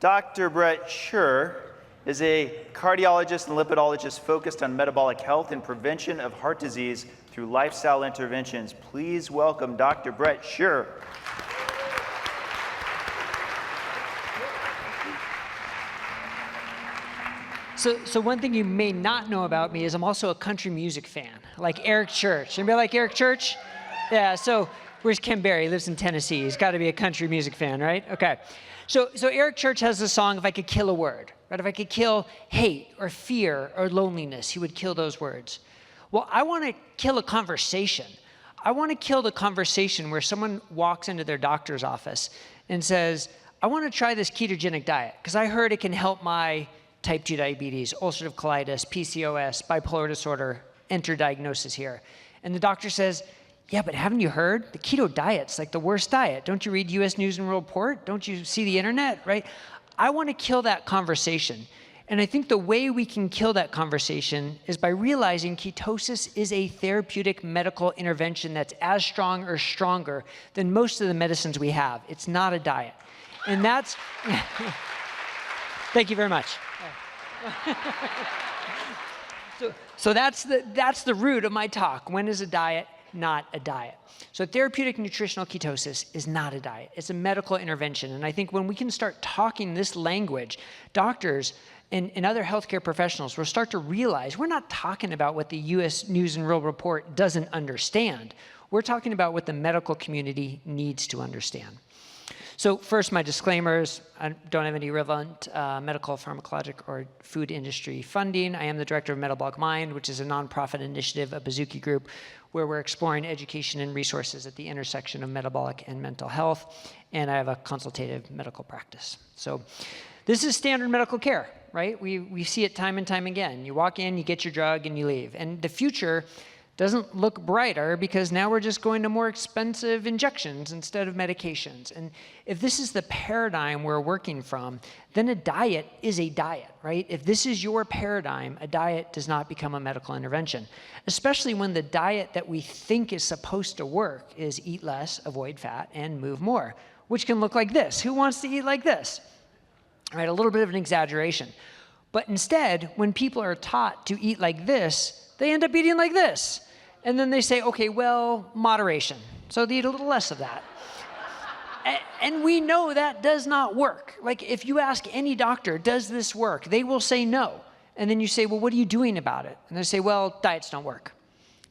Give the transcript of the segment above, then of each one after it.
Dr. Bret Scher is a cardiologist and lipidologist focused on metabolic health and prevention of heart disease through lifestyle interventions. Please welcome Dr. Bret Scher. So one thing you may not know about me is I'm also a country music fan, like Eric Church. Anybody like Eric Church? Yeah, so where's Ken Berry? He lives in Tennessee. He's got to be a country music fan, right? Okay. So Eric Church has the song, If I Could Kill a Word, right? If I could kill hate or fear or loneliness, he would kill those words. Well, I want to kill a conversation. I want to kill the conversation where someone walks into their doctor's office and says, I want to try this ketogenic diet because I heard it can help my type 2 diabetes, ulcerative colitis, PCOS, bipolar disorder, enter diagnosis here. And the doctor says, yeah, but haven't you heard? The keto diet's like the worst diet. Don't you read US News and World Report? Don't you see the internet, right? I want to kill that conversation. And I think the way we can kill that conversation is by realizing ketosis is a therapeutic medical intervention that's as strong or stronger than most of the medicines we have. It's not a diet. And that's, thank you very much. So that's the root of my talk. When is a diet not a diet? So therapeutic nutritional ketosis is not a diet. It's a medical intervention. And I think when we can start talking this language, doctors and other healthcare professionals will start to realize we're not talking about what the US News and World Report doesn't understand. We're talking about what the medical community needs to understand. So first, my disclaimers. I don't have any relevant medical, pharmacologic, or food industry funding. I am the director of Metabolic Mind, which is a nonprofit initiative, a Bazooki group, where we're exploring education and resources at the intersection of metabolic and mental health. And I have a consultative medical practice. So this is standard medical care, right? We see it time and time again. You walk in, you get your drug, and you leave. And the future doesn't look brighter because now we're just going to more expensive injections instead of medications. And if this is the paradigm we're working from, then a diet is a diet, right? If this is your paradigm, a diet does not become a medical intervention, especially when the diet that we think is supposed to work is eat less, avoid fat, and move more, which can look like this. Who wants to eat like this? All right, a little bit of an exaggeration. But instead, when people are taught to eat like this, they end up eating like this. And then they say, okay, well, moderation. So they eat a little less of that. And we know that does not work. Like if you ask any doctor, does this work? They will say no. And then you say, well, what are you doing about it? And they say, well, diets don't work.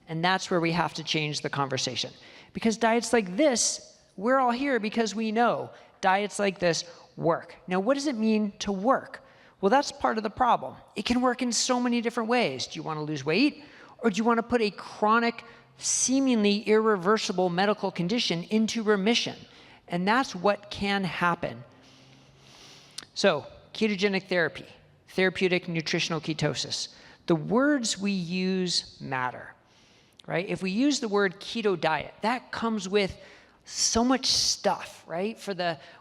And that's where we have to change the conversation. Because diets like this, we're all here because we know diets like this work. Now, what does it mean to work? Well, that's part of the problem. It can work in so many different ways. Do you want to lose weight? Or do you want to put a chronic, seemingly irreversible medical condition into remission? And that's what can happen. So, ketogenic therapy, therapeutic nutritional ketosis. The words we use matter, right? If we use the word keto diet, that comes with so much stuff, right?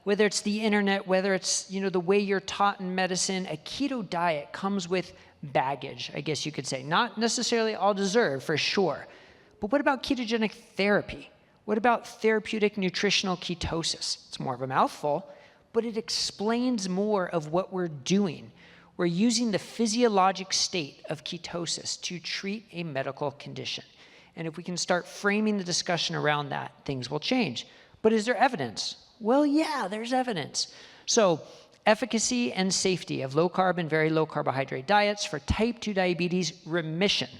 Whether it's the internet, whether it's the way you're taught in medicine, a keto diet comes with baggage, I guess you could say. Not necessarily all deserved, for sure. But what about ketogenic therapy? What about therapeutic nutritional ketosis? It's more of a mouthful, but it explains more of what we're doing. We're using the physiologic state of ketosis to treat a medical condition. And if we can start framing the discussion around that, things will change. But is there evidence? Well, yeah, there's evidence. So, efficacy and safety of low-carb and very low-carbohydrate diets for type 2 diabetes remission.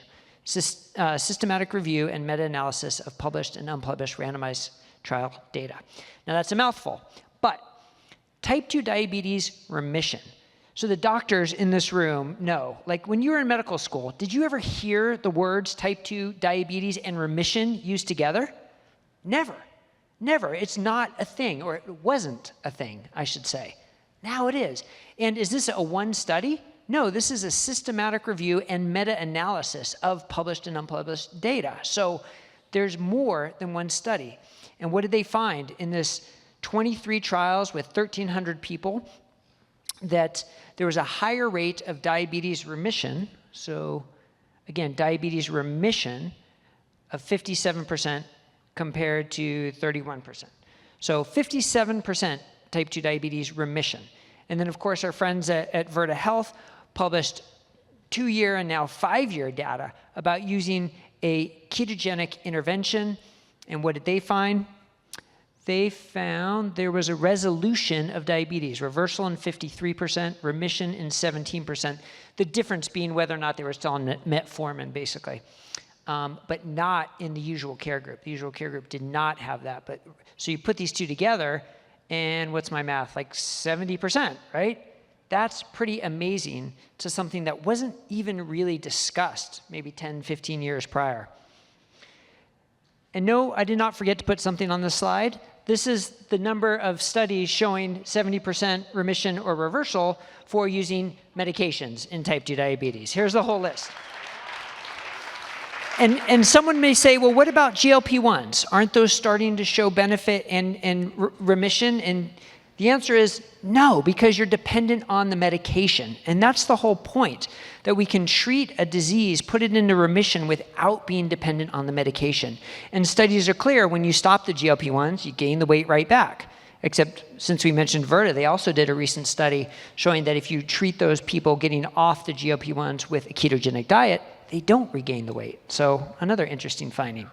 Systematic review and meta-analysis of published and unpublished randomized trial data. Now, that's a mouthful, but type 2 diabetes remission. So the doctors in this room know, like when you were in medical school, did you ever hear the words type 2 diabetes and remission used together? Never. Never. It's not a thing, or it wasn't a thing, I should say. Now it is. And is this a one study? No, this is a systematic review and meta-analysis of published and unpublished data. So there's more than one study. And what did they find in this 23 trials with 1,300 people? That there was a higher rate of diabetes remission. So again, diabetes remission of 57% compared to 31%. So 57% type 2 diabetes remission. And then, of course, our friends at Virta Health published 2-year and now 5-year data about using a ketogenic intervention. And what did they find? They found there was a resolution of diabetes, reversal in 53%, remission in 17%, the difference being whether or not they were still on metformin, basically, but not in the usual care group. The usual care group did not have that. But so you put these two together, and what's my math? Like 70%, right? That's pretty amazing to something that wasn't even really discussed maybe 10, 15 years prior. And no, I did not forget to put something on the slide. This is the number of studies showing 70% remission or reversal for using medications in type 2 diabetes. Here's the whole list. And someone may say, well, what about GLP-1s? Aren't those starting to show benefit and remission? And the answer is no, because you're dependent on the medication. And that's the whole point, that we can treat a disease, put it into remission without being dependent on the medication. And studies are clear, when you stop the GLP-1s, you gain the weight right back. Except since we mentioned Virta, they also did a recent study showing that if you treat those people getting off the GLP-1s with a ketogenic diet, they don't regain the weight. So another interesting finding.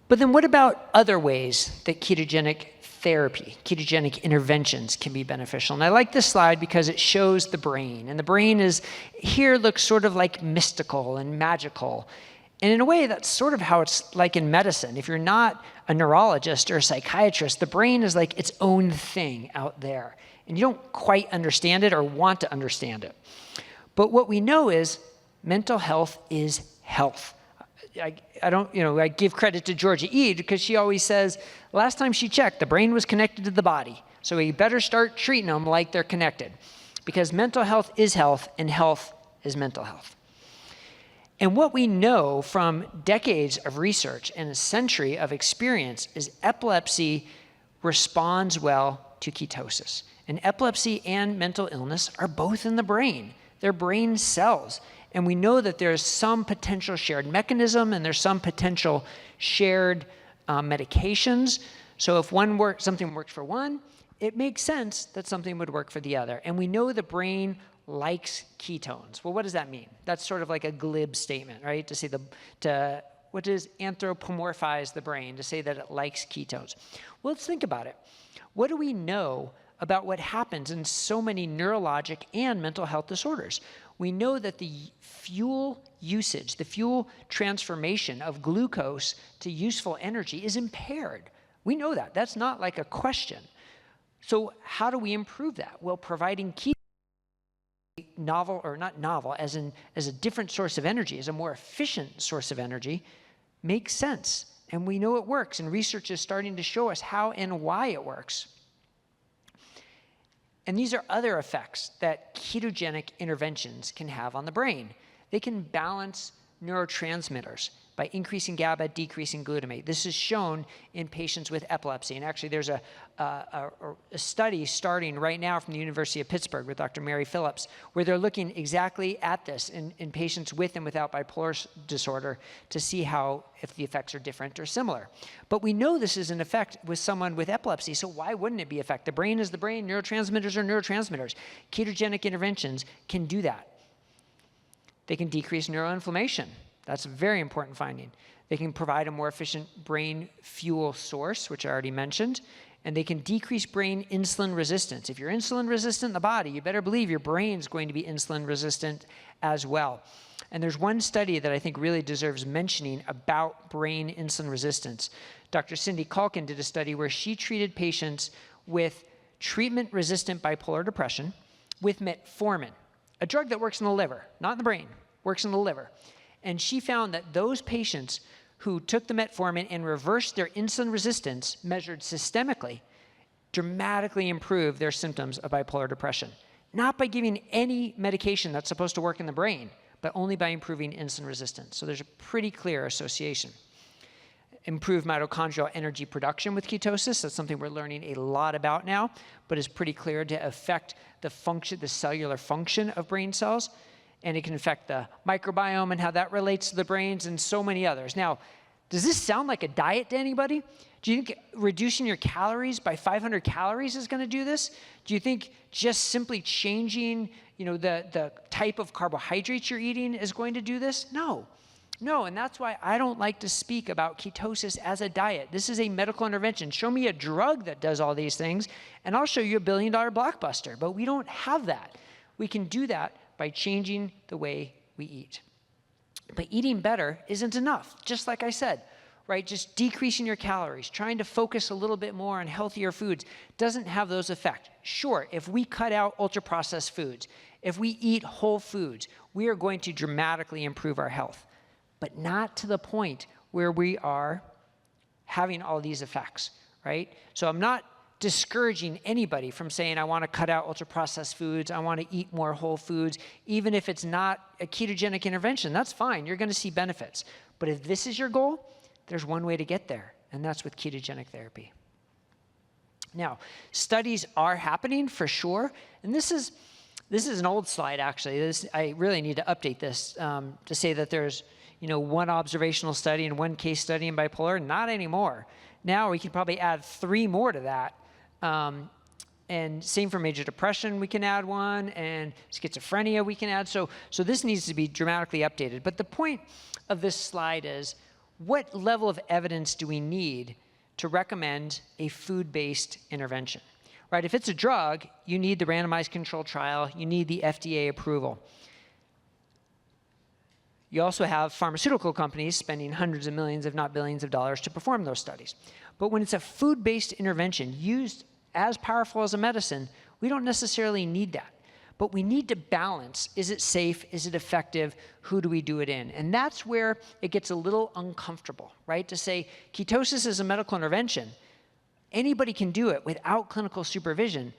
But then what about other ways that ketogenic therapy, ketogenic interventions can be beneficial? And I like this slide because it shows the brain. And the brain is, here looks sort of like mystical and magical. And in a way, that's sort of how it's like in medicine. If you're not a neurologist or a psychiatrist, the brain is like its own thing out there. And you don't quite understand it or want to understand it. But what we know is mental health is health. I give credit to Georgia Ede because she always says, last time she checked, the brain was connected to the body. So we better start treating them like they're connected, because mental health is health and health is mental health. And what we know from decades of research and a century of experience is epilepsy responds well to ketosis. And epilepsy and mental illness are both in the brain. They're brain cells. And we know that there's some potential shared mechanism and there's some potential shared medications. So if something works for one, it makes sense that something would work for the other. And we know the brain likes ketones. Well, what does that mean? That's sort of like a glib statement, right? To say what does anthropomorphize the brain, to say that it likes ketones? Well, let's think about it. What do we know about what happens in so many neurologic and mental health disorders? We know that the fuel usage, the fuel transformation of glucose to useful energy is impaired. We know that. That's not like a question. So how do we improve that? Well, providing ketones, novel, or not novel, as a different source of energy, as a more efficient source of energy, makes sense. And we know it works. And research is starting to show us how and why it works. And these are other effects that ketogenic interventions can have on the brain. They can balance neurotransmitters by increasing GABA, decreasing glutamate. This is shown in patients with epilepsy. And actually, there's a study starting right now from the University of Pittsburgh with Dr. Mary Phillips, where they're looking exactly at this in patients with and without bipolar disorder to see if the effects are different or similar. But we know this is an effect with someone with epilepsy, so why wouldn't it be effect? The brain is the brain, neurotransmitters are neurotransmitters. Ketogenic interventions can do that. They can decrease neuroinflammation. That's a very important finding. They can provide a more efficient brain fuel source, which I already mentioned, and they can decrease brain insulin resistance. If you're insulin resistant in the body, you better believe your brain's going to be insulin resistant as well. And there's one study that I think really deserves mentioning about brain insulin resistance. Dr. Cindy Calkin did a study where she treated patients with treatment-resistant bipolar depression with metformin, a drug that works in the liver, not in the brain, works in the liver. And she found that those patients who took the metformin and reversed their insulin resistance, measured systemically, dramatically improved their symptoms of bipolar depression. Not by giving any medication that's supposed to work in the brain, but only by improving insulin resistance. So there's a pretty clear association. Improved mitochondrial energy production with ketosis. That's something we're learning a lot about now, but is pretty clear to affect the cellular function of brain cells. And it can affect the microbiome and how that relates to the brains and so many others. Now, Does this sound like a diet to anybody? Do you think reducing your calories by 500 calories is going to do this? Do you think just simply changing, the type of carbohydrates you're eating is going to do this? No. No, and that's why I don't like to speak about ketosis as a diet. This is a medical intervention. Show me a drug that does all these things, and I'll show you $1 billion blockbuster. But we don't have that. We can do that by changing the way we eat. But eating better isn't enough, just like I said, right? Just decreasing your calories, trying to focus a little bit more on healthier foods doesn't have those effects. Sure, if we cut out ultra-processed foods, if we eat whole foods, we are going to dramatically improve our health, but not to the point where we are having all these effects, right? So I'm not discouraging anybody from saying, I want to cut out ultra-processed foods, I want to eat more whole foods, even if it's not a ketogenic intervention. That's fine, you're going to see benefits. But if this is your goal, there's one way to get there, and that's with ketogenic therapy. Now, studies are happening for sure, and this is an old slide, actually. I really need to update this to say that there's one observational study and one case study in bipolar. Not anymore. Now we can probably add 3 more to that. And same for major depression, we can add one, and schizophrenia we can add. So this needs to be dramatically updated. But the point of this slide is, what level of evidence do we need to recommend a food-based intervention? Right? If it's a drug, you need the randomized controlled trial, you need the FDA approval. You also have pharmaceutical companies spending hundreds of millions, if not billions of dollars to perform those studies. But when it's a food-based intervention used as powerful as a medicine, we don't necessarily need that. But we need to balance, is it safe, is it effective, who do we do it in? And that's where it gets a little uncomfortable, right? To say ketosis is a medical intervention, anybody can do it without clinical supervision,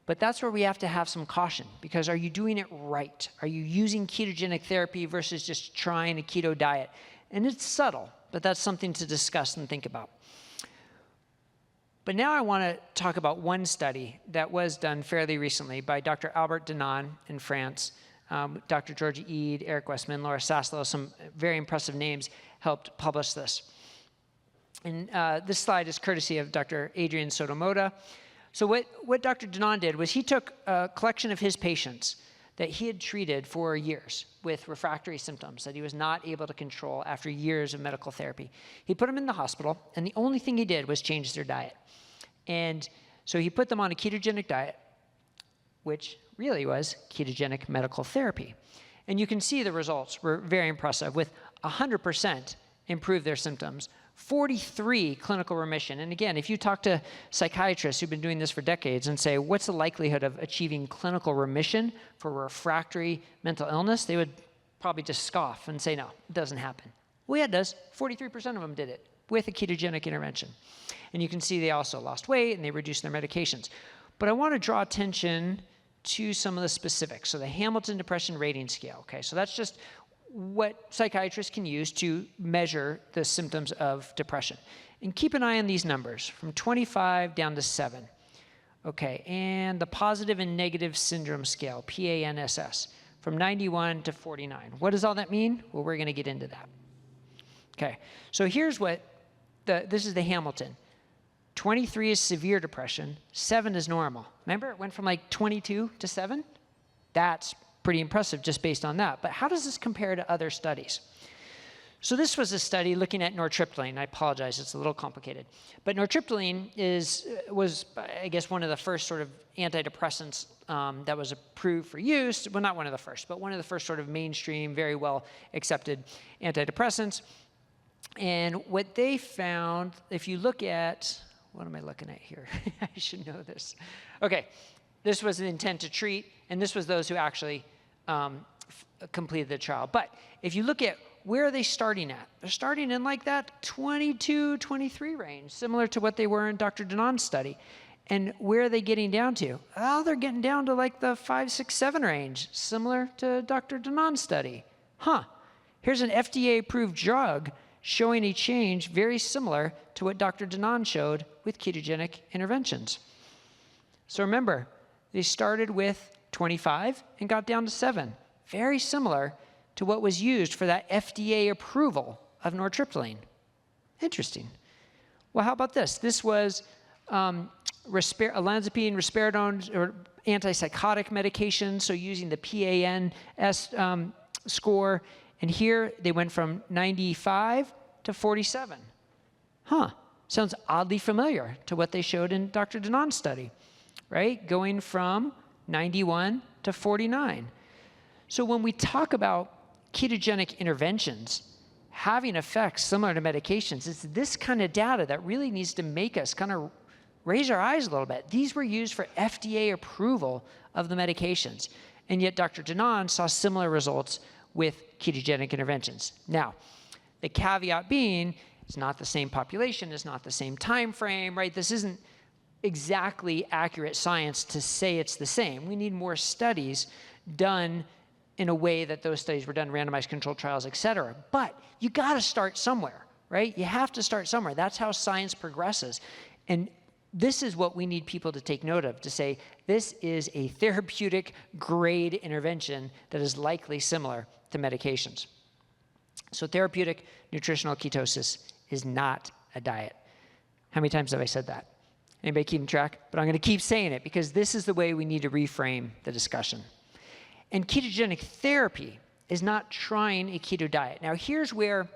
but that's where we have to have some caution, because are you doing it right? Are you using ketogenic therapy versus just trying a keto diet? And it's subtle, but that's something to discuss and think about. But now I want to talk about one study that was done fairly recently by Dr. Albert Denon in France, Dr. Georgia Eid, Eric Westman, Laura Saslow, some very impressive names helped publish this. And this slide is courtesy of Dr. Adrian Sotomoda. So what Dr. Denon did was he took a collection of his patients that he had treated for years with refractory symptoms that he was not able to control after years of medical therapy. He put them in the hospital, and the only thing he did was change their diet. And so he put them on a ketogenic diet, which really was ketogenic medical therapy. And you can see the results were very impressive, with 100% improved their symptoms, 43 clinical remission. And again, if you talk to psychiatrists who've been doing this for decades and say, what's the likelihood of achieving clinical remission for refractory mental illness, they would probably just scoff and say, no, it doesn't happen. Well, yeah, it does. 43% of them did it with a ketogenic intervention. And you can see they also lost weight and they reduced their medications. But I want to draw attention to some of the specifics. So the Hamilton Depression Rating Scale, okay? So that's just what psychiatrists can use to measure the symptoms of depression. And keep an eye on these numbers, from 25 down to 7. Okay, and the Positive and Negative Syndrome Scale, PANSS, from 91 to 49. What does all that mean? Well, we're going to get into that. Okay, so here's what, this is the Hamilton. 23 is severe depression, 7 is normal. Remember, it went from like 22 to 7? That's pretty impressive just based on that. But how does this compare to other studies? So this was a study looking at nortriptyline. I apologize, it's a little complicated. But nortriptyline was, I guess, one of the first sort of antidepressants that was approved for use. Well, not one of the first, but one of the first sort of mainstream, very well accepted antidepressants. And what they found, if you look at, what am I looking at here? I should know this. Okay, this was the intent to treat, and this was those who actually completed the trial. But if you look at where are they starting at? They're starting in like that 22, 23 range, similar to what they were in Dr. Denon's study. And where are they getting down to? Oh, they're getting down to like the 5, 6, 7 range, similar to Dr. Denon's study. Huh, here's an FDA-approved drug showing a change very similar to what Dr. Denon showed with ketogenic interventions. So remember, they started with 25 and got down to 7. Very similar to what was used for that FDA approval of nortriptyline. Interesting. Well, how about this? This was olanzapine, risperidone, or antipsychotic medication, so using the PANS score. And here they went from 95 to 47. Sounds oddly familiar to what they showed in Dr. Danon's study, right? Going from 91 to 49. So when we talk about ketogenic interventions having effects similar to medications, it's this kind of data that really needs to make us kind of raise our eyes a little bit. These were used for FDA approval of the medications, and yet Dr. Danon saw similar results with ketogenic interventions. Now, the caveat being, it's not the same population, it's not the same time frame, right? This isn't exactly accurate science to say it's the same. We need more studies done in a way that those studies were done, randomized controlled trials, et cetera. But you gotta start somewhere, right? You have to start somewhere. That's how science progresses. And this is what we need people to take note of, to say, this is a therapeutic grade intervention that is likely similar to medications. So therapeutic nutritional ketosis is not a diet. How many times have I said that? Anybody keeping track? But I'm gonna keep saying it because this is the way we need to reframe the discussion. And ketogenic therapy is not trying a keto diet. Now here's where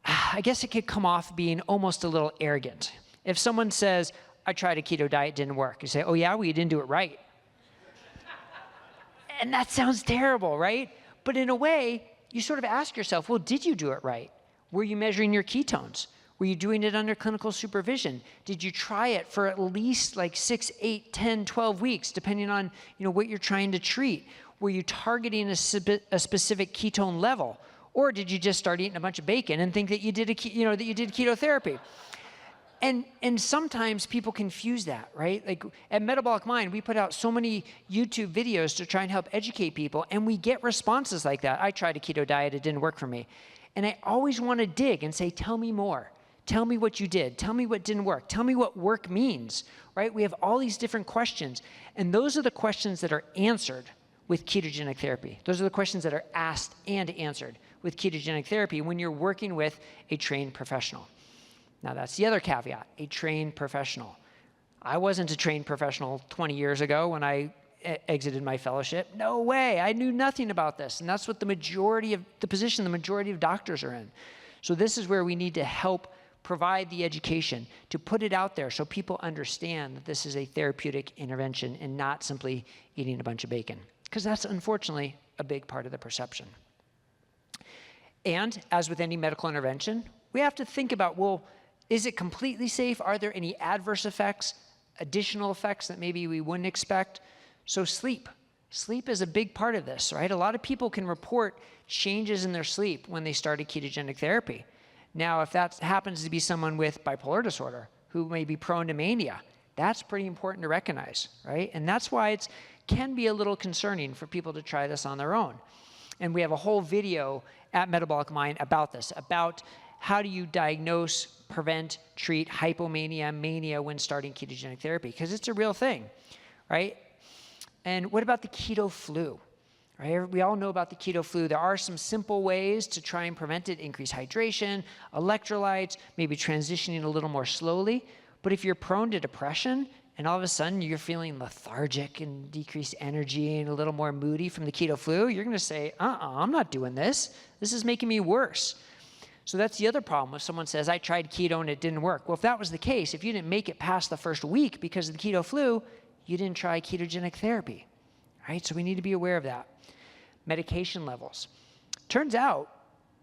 I guess it could come off being almost a little arrogant. If someone says, I tried a keto diet, didn't work, you say, oh yeah, well you didn't do it right. And that sounds terrible, right? But in a way, you sort of ask yourself, well, did you do it right? Were you measuring your ketones? Were you doing it under clinical supervision? Did you try it for at least like 6, 8, 10, 12 weeks, depending on what you're trying to treat? Were you targeting a specific ketone level? Or did you just start eating a bunch of bacon and think that you did that you did ketotherapy? And sometimes people confuse that, right? Like at Metabolic Mind, we put out so many YouTube videos to try and help educate people, and we get responses like that. I tried a keto diet, it didn't work for me. And I always want to dig and say, tell me more. Tell me what you did. Tell me what didn't work. Tell me what work means, right? We have all these different questions, and those are the questions that are answered with ketogenic therapy. Those are the questions that are asked and answered with ketogenic therapy when you're working with a trained professional. Now that's the other caveat, a trained professional. I wasn't a trained professional 20 years ago when I exited my fellowship. No way, I knew nothing about this. And that's what the majority of doctors are in. So this is where we need to help provide the education, to put it out there so people understand that this is a therapeutic intervention and not simply eating a bunch of bacon. Because that's unfortunately a big part of the perception. And as with any medical intervention, we have to think about, well, is it completely safe? Are there any adverse effects, additional effects that maybe we wouldn't expect? So sleep. Sleep is a big part of this, right? A lot of people can report changes in their sleep when they started ketogenic therapy. Now, if that happens to be someone with bipolar disorder who may be prone to mania, that's pretty important to recognize, right? And that's why it can be a little concerning for people to try this on their own. And we have a whole video at Metabolic Mind about this, about how do you diagnose, prevent, treat hypomania, mania when starting ketogenic therapy, because it's a real thing, right? And what about the keto flu? Right? We all know about the keto flu. There are some simple ways to try and prevent it: increase hydration, electrolytes, maybe transitioning a little more slowly. But if you're prone to depression and all of a sudden you're feeling lethargic and decreased energy and a little more moody from the keto flu, you're going to say, I'm not doing this. This is making me worse. So that's the other problem if someone says, I tried keto and it didn't work. Well, if that was the case, if you didn't make it past the first week because of the keto flu, you didn't try ketogenic therapy, right? So we need to be aware of that. Medication levels. Turns out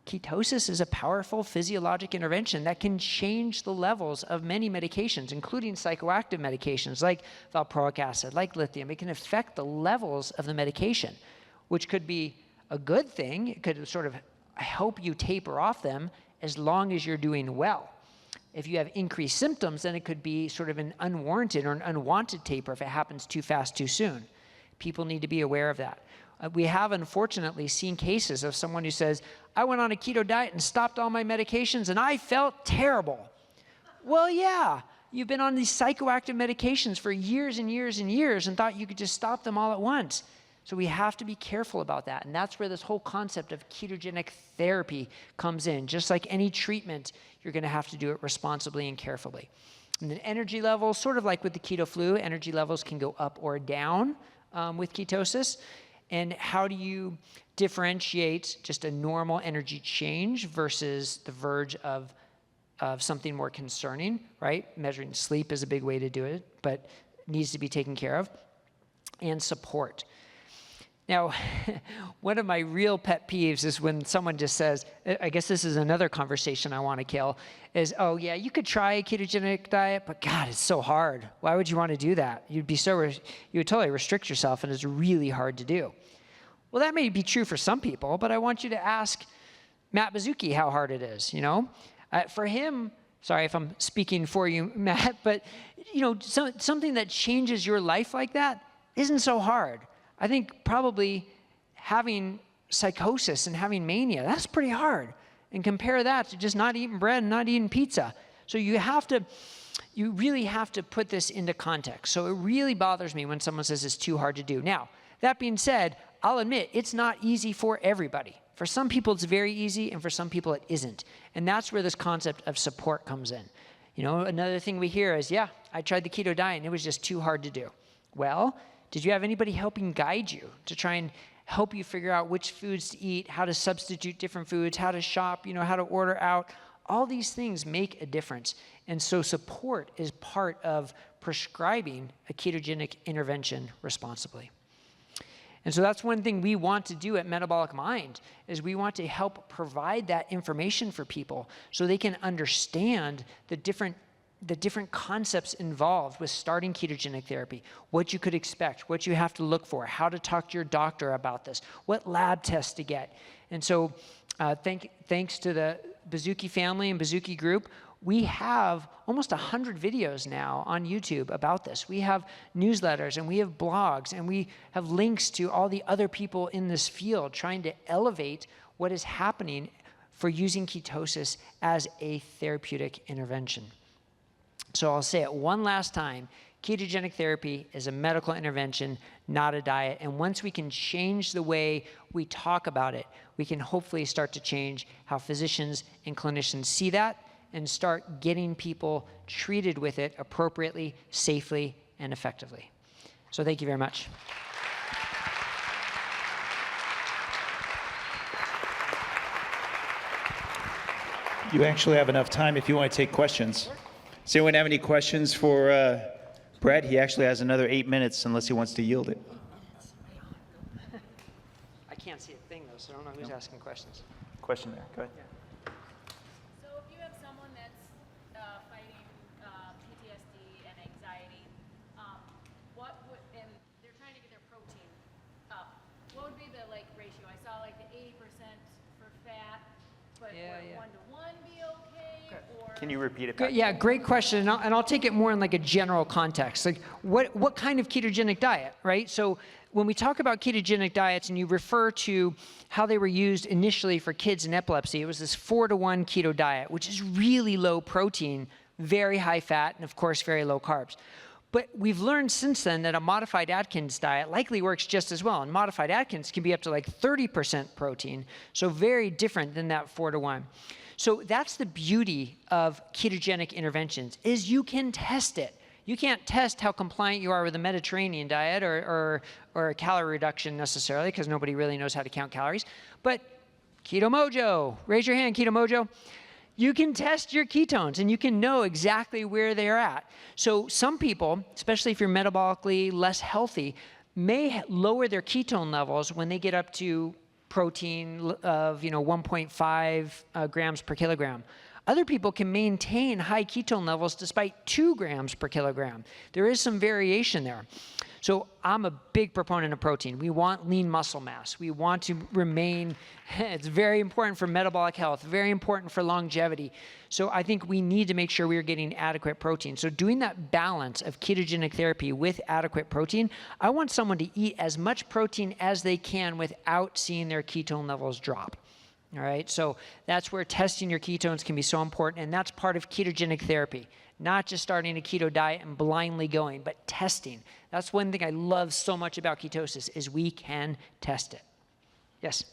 ketosis is a powerful physiologic intervention that can change the levels of many medications, including psychoactive medications like valproic acid, like lithium. It can affect the levels of the medication, which could be a good thing. It could sort of help you taper off them as long as you're doing well. If you have increased symptoms, then it could be sort of an unwarranted or an unwanted taper if it happens too fast, too soon. People need to be aware of that. We have unfortunately seen cases of someone who says, I went on a keto diet and stopped all my medications and I felt terrible. Well, yeah, you've been on these psychoactive medications for years and years and years and thought you could just stop them all at once. So we have to be careful about that. And that's where this whole concept of ketogenic therapy comes in. Just like any treatment, you're going to have to do it responsibly and carefully. And then energy levels, sort of like with the keto flu, energy levels can go up or down with ketosis. And how do you differentiate just a normal energy change versus the verge of something more concerning, right? Measuring sleep is a big way to do it, but needs to be taken care of. And support. Now, one of my real pet peeves is when someone just says, I guess this is another conversation I want to kill, is, oh yeah, you could try a ketogenic diet, but God, it's so hard. Why would you want to do that? You would totally restrict yourself, and it's really hard to do. Well, that may be true for some people, but I want you to ask Matt Bazuki how hard it is, you know? For him, sorry if I'm speaking for you, Matt, but you know, something that changes your life like that isn't so hard. I think probably having psychosis and having mania, that's pretty hard. And compare that to just not eating bread and not eating pizza. So you really have to put this into context. So it really bothers me when someone says it's too hard to do. Now, that being said, I'll admit it's not easy for everybody. For some people it's very easy, and for some people it isn't. And that's where this concept of support comes in. You know, another thing we hear is, yeah, I tried the keto diet and it was just too hard to do. Well, did you have anybody helping guide you to try and help you figure out which foods to eat, how to substitute different foods, how to shop, you know, how to order out? All these things make a difference. And so support is part of prescribing a ketogenic intervention responsibly. And so that's one thing we want to do at Metabolic Mind, is we want to help provide that information for people so they can understand the different concepts involved with starting ketogenic therapy, what you could expect, what you have to look for, how to talk to your doctor about this, what lab tests to get. And so thanks to the Bazuki family and Bazuki group, we have almost 100 videos now on YouTube about this. We have newsletters and we have blogs and we have links to all the other people in this field trying to elevate what is happening for using ketosis as a therapeutic intervention. So I'll say it one last time. Ketogenic therapy is a medical intervention, not a diet. And once we can change the way we talk about it, we can hopefully start to change how physicians and clinicians see that and start getting people treated with it appropriately, safely, and effectively. So thank you very much. You actually have enough time if you want to take questions. Does anyone have any questions for Bret? He actually has another 8 minutes unless he wants to yield it. I can't see a thing, though, so I don't know who's asking questions. Question there. Go ahead. Yeah. So if you have someone that's fighting PTSD and anxiety, and they're trying to get their protein up, what would be the ratio? I saw the 80% for fat, but would 1-to-1 be okay? Or Can you repeat it? Yeah, great question, and I'll take it more in a general context. What kind of ketogenic diet, right? So when we talk about ketogenic diets and you refer to how they were used initially for kids in epilepsy, it was this 4-to-1 keto diet, which is really low protein, very high fat, and of course, very low carbs. But we've learned since then that a modified Atkins diet likely works just as well. And modified Atkins can be up to 30% protein, so very different than that 4-to-1. So that's the beauty of ketogenic interventions, is you can test it. You can't test how compliant you are with a Mediterranean diet or a calorie reduction necessarily, because nobody really knows how to count calories. But Keto Mojo, raise your hand, Keto Mojo. You can test your ketones and you can know exactly where they're at. So some people, especially if you're metabolically less healthy, may lower their ketone levels when they get up to protein of 1.5 grams per kilogram. Other people can maintain high ketone levels despite 2 grams per kilogram. There is some variation there. So I'm a big proponent of protein. We want lean muscle mass. We want to remain, it's very important for metabolic health, very important for longevity. So I think we need to make sure we are getting adequate protein. So doing that balance of ketogenic therapy with adequate protein, I want someone to eat as much protein as they can without seeing their ketone levels drop. All right, so that's where testing your ketones can be so important, and that's part of ketogenic therapy. not just starting a keto diet and blindly going, but testing. That's one thing I love so much about ketosis is we can test it. Yes?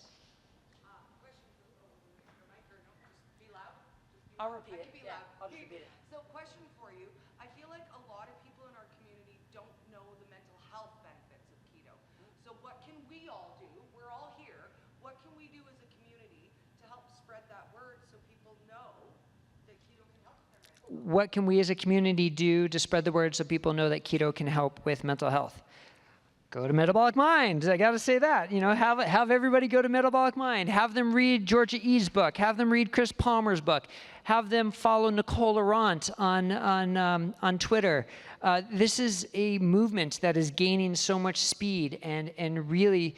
I'll repeat it. Yeah, I'll just repeat it. So question for you. I feel like a lot of people in our community don't know the mental health benefits of keto. So what can we all do? We're all here. What can we do as a community to help spread that word so people know that keto can help with their mental health? What can we as a community do to spread the word so people know that keto can help with mental health? Go to Metabolic Mind. I got to say that. You know, have everybody go to Metabolic Mind. Have them read Georgia E's book. Have them read Chris Palmer's book. Have them follow Nicole Laurent on Twitter. This is a movement that is gaining so much speed and really.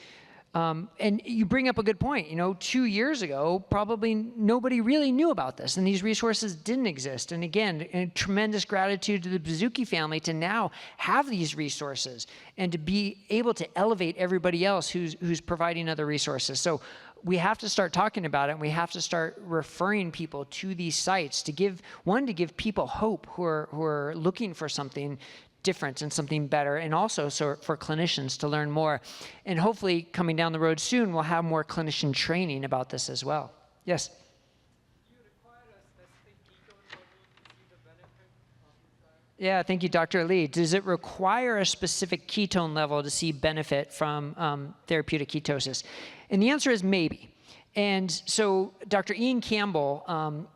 And you bring up a good point. You know, 2 years ago, probably nobody really knew about this, and these resources didn't exist. And again, a tremendous gratitude to the Bazuki family to now have these resources and to be able to elevate everybody else who's providing other resources. So we have to start talking about it, and we have to start referring people to these sites to give people hope who are looking for something different and something better, and also so for clinicians to learn more. And hopefully coming down the road soon, we'll have more clinician training about this as well. Yes? Do you require a specific ketone level to see the benefit of the diet? Yeah, thank you, Dr. Ali. Does it require a specific ketone level to see benefit from therapeutic ketosis? And the answer is maybe. And so Dr. Ian Campbell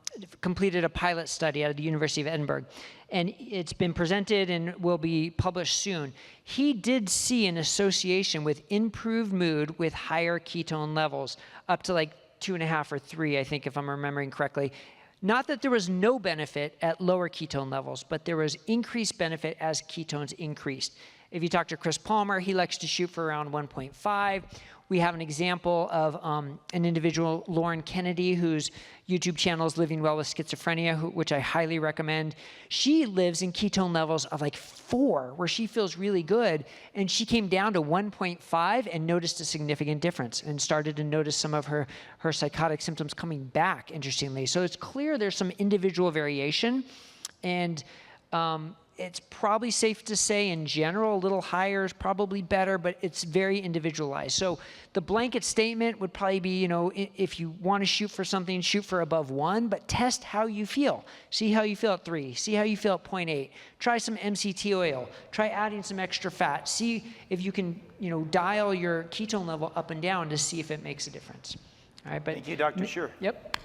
completed a pilot study at the University of Edinburgh, and it's been presented and will be published soon. He did see an association with improved mood with higher ketone levels, up to like 2.5 or 3, I think, if I'm remembering correctly. Not that there was no benefit at lower ketone levels, but there was increased benefit as ketones increased. If you talk to Chris Palmer, he likes to shoot for around 1.5. We have an example of an individual, Lauren Kennedy, whose YouTube channel is Living Well with Schizophrenia, which I highly recommend. She lives in ketone levels of like 4, where she feels really good, and she came down to 1.5 and noticed a significant difference and started to notice some of her psychotic symptoms coming back, interestingly. So it's clear there's some individual variation, and it's probably safe to say in general, a little higher is probably better, but it's very individualized. So the blanket statement would probably be, you know, if you want to shoot for something, shoot for above 1, but test how you feel. See how you feel at 3. See how you feel at 0.8. Try some MCT oil. Try adding some extra fat. See if you can, you know, dial your ketone level up and down to see if it makes a difference. All right, but Thank you, Dr. Scher. Yep.